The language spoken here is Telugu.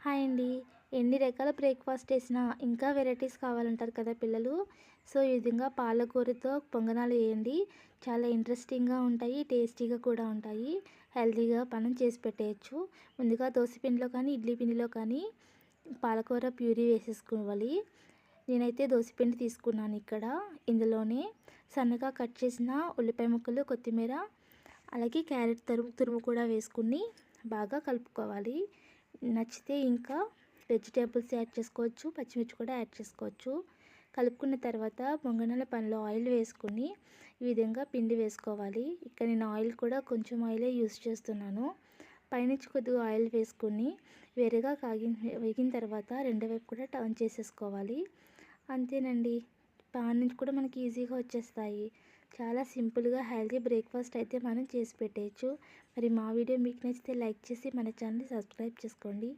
హాయ్ అండి. ఎన్ని రకాల బ్రేక్‌ఫాస్ట్ చేసినా ఇంకా వెరైటీస్ కావాలంటారు కదా పిల్లలు. సో, ఈ విధంగా పాలకూరతో పొంగనాలు వేయండి. చాలా ఇంట్రెస్టింగ్‌గా ఉంటాయి. టేస్టీగా కూడా ఉంటాయి. హెల్తీగా మనం చేసి పెట్టేయచ్చు. ముందుగా దోస పిండిలో కానీ, ఇడ్లీ పిండిలో కానీ పాలకూర ప్యూరీ వేసేసుకోవాలి. నేనైతే దోస పిండి తీసుకున్నాను ఇక్కడ. ఇందులోనే సన్నగా కట్ చేసిన ఉల్లిపాయ ముక్కలు, కొత్తిమీర, అలాగే క్యారెట్ తురుము కూడా వేసుకుని బాగా కలుపుకోవాలి. నచ్చితే ఇంకా వెజిటేబుల్స్ యాడ్ చేసుకోవచ్చు, పచ్చిమిర్చి కూడా యాడ్ చేసుకోవచ్చు. కలుపుకున్న తర్వాత పొంగనాల పనిలో ఆయిల్ వేసుకుని ఈ విధంగా పిండి వేసుకోవాలి. ఇక్కడ నేను ఆయిల్ కూడా కొంచెం ఆయిలే యూస్ చేస్తున్నాను. పైనుంచి కొద్దిగా ఆయిల్ వేసుకుని వేరేగా వేగిన తర్వాత రెండో వైపు కూడా టర్న్ చేసేసుకోవాలి. అంతేనండి. పాన్ నుంచి కూడా మనకి ఈజీగా వచ్చేస్తాయి. చాలా సింపుల్‌గా హెల్తీ బ్రేక్‌ఫాస్ట్ అయితే మనం చేసి పెట్టేయచ్చు. మరి మా వీడియో మీకు నచ్చితే లైక్ చేసి మన ఛానల్‌ని సబ్స్క్రైబ్ చేసుకోండి.